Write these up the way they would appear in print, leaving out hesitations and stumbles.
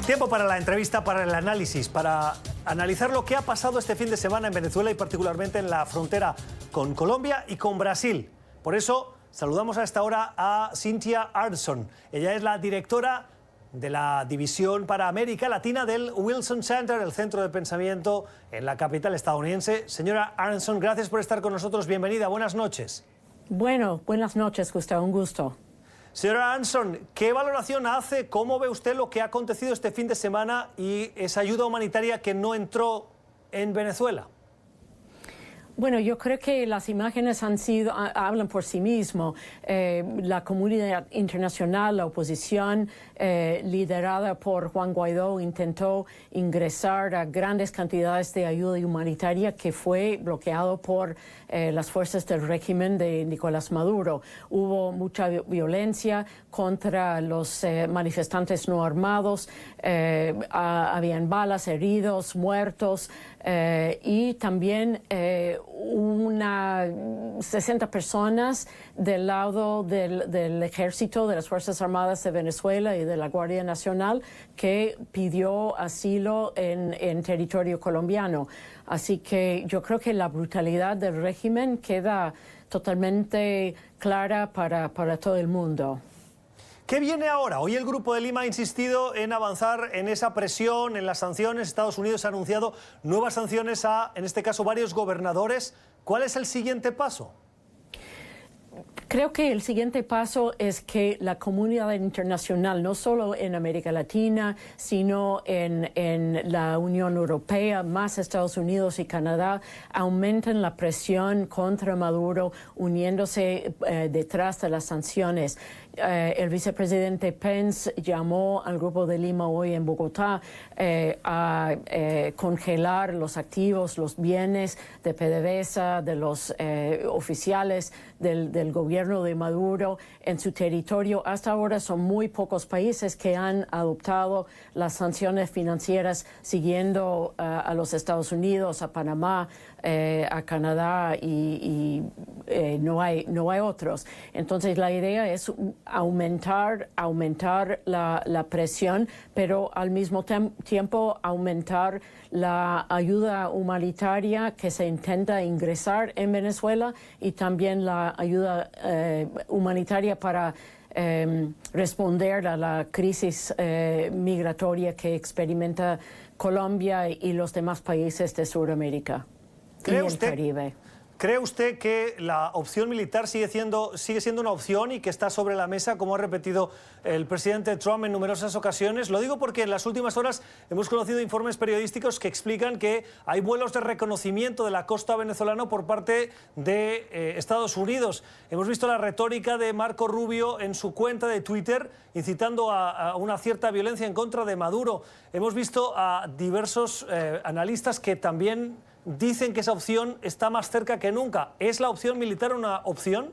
Tiempo para la entrevista, para el análisis, para analizar lo que ha pasado este fin de semana en Venezuela y particularmente en la frontera con Colombia y con Brasil. Por eso saludamos a esta hora a Cynthia Arnson. Ella es la directora de la División para América Latina del Wilson Center, el centro de pensamiento en la capital estadounidense. Señora Arnson, gracias por estar con nosotros. Bienvenida, buenas noches. Bueno, buenas noches, Gustavo, un gusto. Señora Arnson, ¿qué valoración hace? ¿Cómo ve usted lo que ha acontecido este fin de semana y esa ayuda humanitaria que no entró en Venezuela? Bueno, yo creo que las imágenes hablan por sí mismo. La comunidad internacional, la oposición, liderada por Juan Guaidó, intentó ingresar a grandes cantidades de ayuda humanitaria que fue bloqueado por las fuerzas del régimen de Nicolás Maduro. Hubo mucha violencia contra los manifestantes no armados, habían balas, heridos, muertos, y también 60 personas del lado del ejército, de las Fuerzas Armadas de Venezuela y de la Guardia Nacional que pidió asilo en territorio colombiano. Así que yo creo que la brutalidad del régimen queda totalmente clara para todo el mundo. ¿Qué viene ahora? Hoy el Grupo de Lima ha insistido en avanzar en esa presión, en las sanciones. Estados Unidos ha anunciado nuevas sanciones a, en este caso, varios gobernadores. ¿Cuál es el siguiente paso? Creo que el siguiente paso es que la comunidad internacional, no solo en América Latina, sino en la Unión Europea, más Estados Unidos y Canadá, aumenten la presión contra Maduro, uniéndose detrás de las sanciones. El vicepresidente Pence llamó al Grupo de Lima hoy en Bogotá a congelar los activos, los bienes de PDVSA, de los oficiales del gobierno de Maduro en su territorio. Hasta ahora son muy pocos países que han adoptado las sanciones financieras siguiendo a los Estados Unidos, a Panamá, a Canadá y no hay otros. Entonces la idea es aumentar la presión, pero al mismo tiempo aumentar la ayuda humanitaria que se intenta ingresar en Venezuela y también la ayuda humanitaria para responder a la crisis migratoria que experimenta Colombia y los demás países de Sudamérica y el Caribe. ¿Cree usted que la opción militar sigue siendo una opción y que está sobre la mesa, como ha repetido el presidente Trump en numerosas ocasiones? Lo digo porque en las últimas horas hemos conocido informes periodísticos que explican que hay vuelos de reconocimiento de la costa venezolana por parte de Estados Unidos. Hemos visto la retórica de Marco Rubio en su cuenta de Twitter incitando a una cierta violencia en contra de Maduro. Hemos visto a diversos analistas que también dicen que esa opción está más cerca que nunca. ¿Es la opción militar una opción?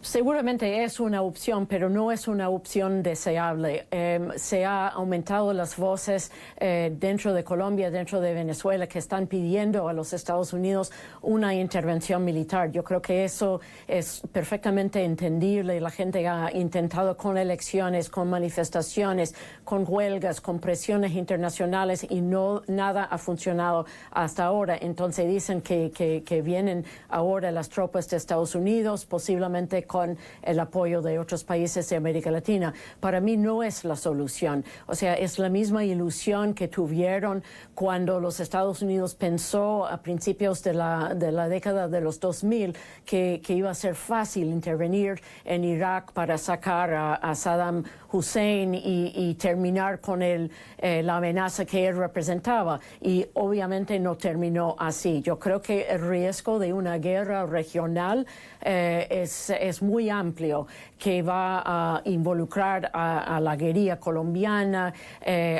Seguramente es una opción, pero no es una opción deseable. Se ha aumentado las voces dentro de Colombia, dentro de Venezuela, que están pidiendo a los Estados Unidos una intervención militar. Yo creo que eso es perfectamente entendible. La gente ha intentado con elecciones, con manifestaciones, con huelgas, con presiones internacionales y nada ha funcionado hasta ahora. Entonces dicen que vienen ahora las tropas de Estados Unidos, posiblemente con el apoyo de otros países de América Latina. Para mí no es la solución. O sea, es la misma ilusión que tuvieron cuando los Estados Unidos pensó a principios de la década de los 2000 que iba a ser fácil intervenir en Irak para sacar a Saddam Hussein y terminar con la amenaza que él representaba. Y obviamente no terminó así. Yo creo que el riesgo de una guerra regional es muy amplio, que va a involucrar a la guerrilla colombiana,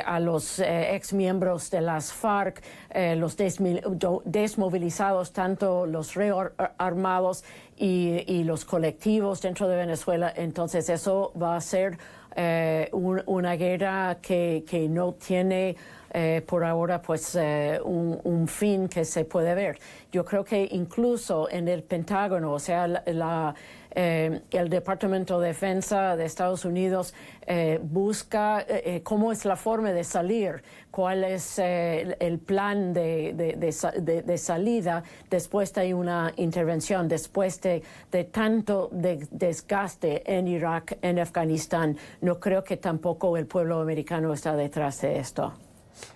a los exmiembros de las FARC, los desmovilizados, tanto los rearmados y los colectivos dentro de Venezuela. Entonces eso va a ser una guerra que no tiene por ahora pues un fin que se puede ver. Yo creo que incluso en el Pentágono, o sea, El Departamento de Defensa de Estados Unidos busca cómo es la forma de salir, cuál es el plan de salida después de una intervención, después de tanto desgaste en Irak, en Afganistán. No creo que tampoco el pueblo americano está detrás de esto.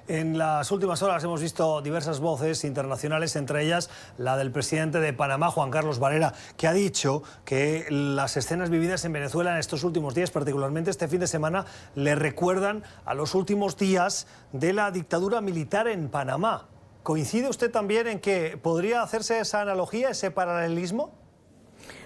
En las últimas horas hemos visto diversas voces internacionales, entre ellas la del presidente de Panamá, Juan Carlos Varela, que ha dicho que las escenas vividas en Venezuela en estos últimos días, particularmente este fin de semana, le recuerdan a los últimos días de la dictadura militar en Panamá. ¿Coincide usted también en que podría hacerse esa analogía, ese paralelismo?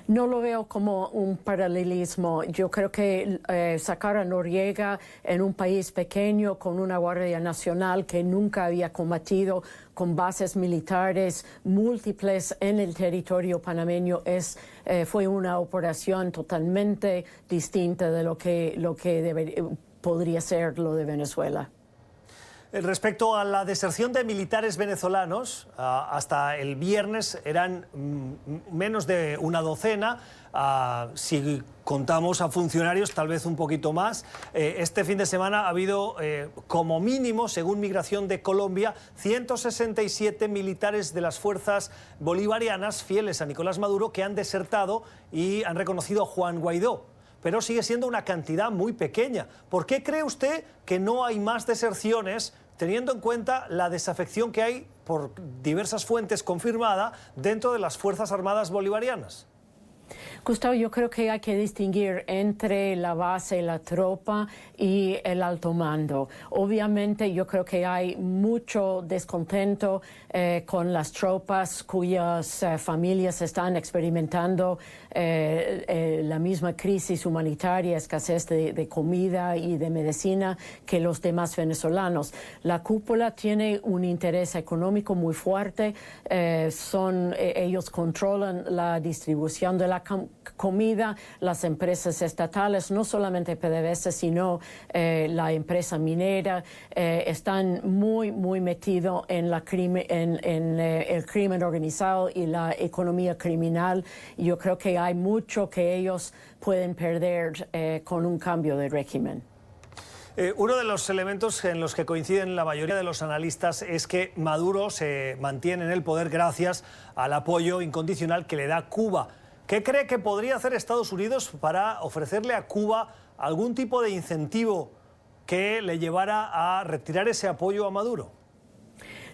No lo veo como un paralelismo. Yo creo que sacar a Noriega en un país pequeño con una Guardia Nacional que nunca había combatido, con bases militares múltiples en el territorio panameño, fue una operación totalmente distinta de lo que podría ser lo de Venezuela. Respecto a la deserción de militares venezolanos, hasta el viernes eran menos de una docena. Si contamos a funcionarios, tal vez un poquito más. Este fin de semana ha habido, como mínimo, según Migración de Colombia, 167 militares de las fuerzas bolivarianas fieles a Nicolás Maduro que han desertado y han reconocido a Juan Guaidó. Pero sigue siendo una cantidad muy pequeña. ¿Por qué cree usted que no hay más deserciones, teniendo en cuenta la desafección que hay, por diversas fuentes confirmada, dentro de las Fuerzas Armadas bolivarianas? Gustavo, yo creo que hay que distinguir entre la base, la tropa y el alto mando. Obviamente yo creo que hay mucho descontento con las tropas cuyas familias están experimentando la misma crisis humanitaria, escasez de comida y de medicina que los demás venezolanos. La cúpula tiene un interés económico muy fuerte, ellos controlan la distribución de la comida, las empresas estatales, no solamente PDVSA, sino la empresa minera, están muy metidos en el crimen organizado y la economía criminal. Yo creo que hay mucho que ellos pueden perder con un cambio de régimen. Uno de los elementos en los que coinciden la mayoría de los analistas es que Maduro se mantiene en el poder gracias al apoyo incondicional que le da Cuba. ¿Qué cree que podría hacer Estados Unidos para ofrecerle a Cuba algún tipo de incentivo que le llevara a retirar ese apoyo a Maduro?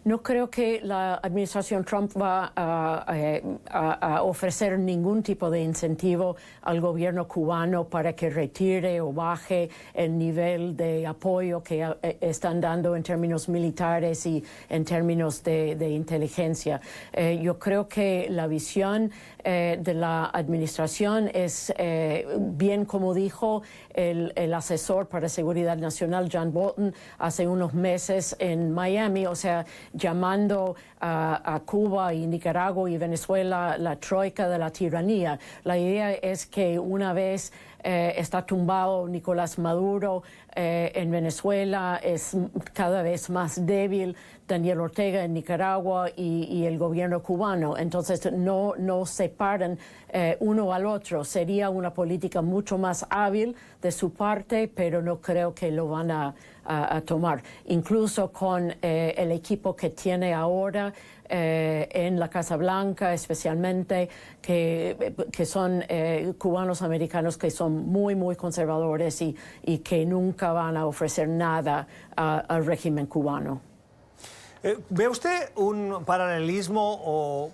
No creo que la administración Trump va a ofrecer ningún tipo de incentivo al gobierno cubano para que retire o baje el nivel de apoyo que están dando en términos militares y en términos de inteligencia. Yo creo que la visión de la administración es bien, como dijo el asesor para seguridad nacional John Bolton hace unos meses en Miami, o sea, llamando a Cuba y Nicaragua y Venezuela la troika de la tiranía. La idea es que una vez está tumbado Nicolás Maduro en Venezuela, es cada vez más débil Daniel Ortega en Nicaragua y el gobierno cubano. Entonces no separan uno al otro. Sería una política mucho más hábil de su parte, pero no creo que lo van a tomar. Incluso con el equipo que tiene ahora en la Casa Blanca, especialmente, que son cubanos americanos que son muy conservadores y que nunca van a ofrecer nada al régimen cubano. ¿Ve usted un paralelismo o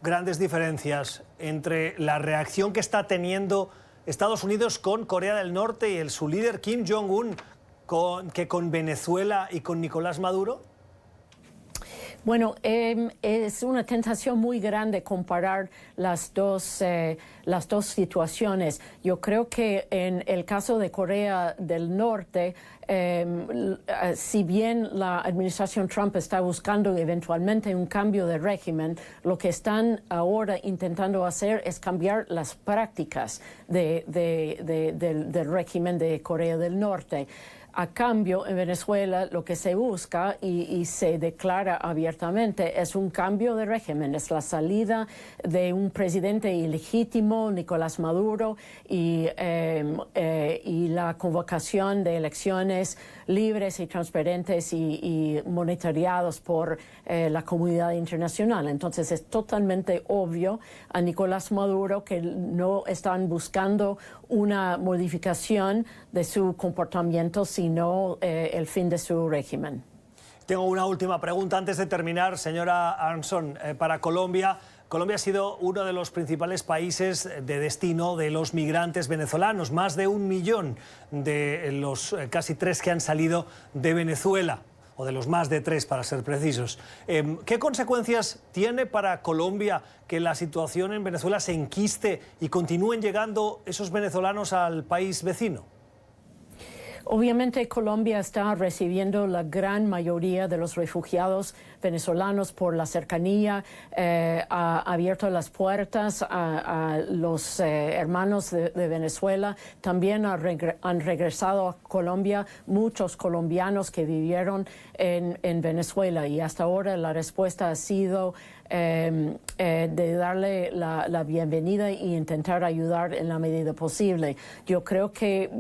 grandes diferencias entre la reacción que está teniendo Estados Unidos con Corea del Norte y su líder Kim Jong-un que con Venezuela y con Nicolás Maduro? Bueno, es una tentación muy grande comparar las dos situaciones. Yo creo que en el caso de Corea del Norte, si bien la administración Trump está buscando eventualmente un cambio de régimen, lo que están ahora intentando hacer es cambiar las prácticas del régimen de Corea del Norte. A cambio, en Venezuela lo que se busca y se declara abiertamente es un cambio de régimen, es la salida de un presidente ilegítimo, Nicolás Maduro, y la convocación de elecciones libres y transparentes y monitoreados por la comunidad internacional. Entonces es totalmente obvio a Nicolás Maduro que no están buscando una modificación de su comportamiento, sino el fin de su régimen. Tengo una última pregunta antes de terminar, señora Arnson. Para Colombia, Colombia ha sido uno de los principales países de destino de los migrantes venezolanos. Más de 1 millón de los casi 3 que han salido de Venezuela, o de los más de 3 para ser precisos. ¿Qué consecuencias tiene para Colombia que la situación en Venezuela se enquiste y continúen llegando esos venezolanos al país vecino? Obviamente Colombia está recibiendo la gran mayoría de los refugiados venezolanos por la cercanía, ha abierto las puertas a los hermanos de Venezuela. También han regresado a Colombia muchos colombianos que vivieron en Venezuela, y hasta ahora la respuesta ha sido de darle la bienvenida e intentar ayudar en la medida posible. Yo creo que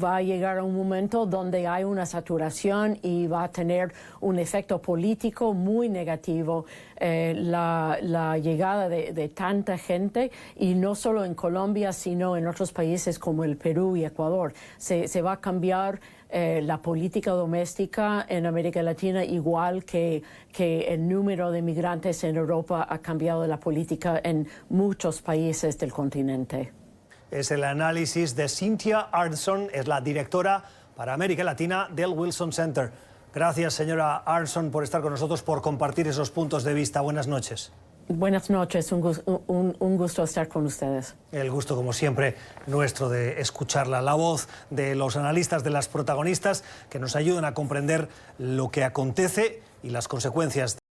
va a llegar a un momento donde hay una saturación y va a tener un efecto político muy negativo la llegada de tanta gente, y no solo en Colombia sino en otros países como el Perú y Ecuador. Se va a cambiar la política doméstica en América Latina, igual que el número de migrantes en Europa ha cambiado la política en muchos países del continente. Es el análisis de Cynthia Arnson, es la directora para América Latina del Wilson Center. Gracias, señora Arnson, por estar con nosotros, por compartir esos puntos de vista. Buenas noches. Buenas noches, un gusto estar con ustedes. El gusto, como siempre, nuestro de escucharla, la voz de los analistas, de las protagonistas, que nos ayudan a comprender lo que acontece y las consecuencias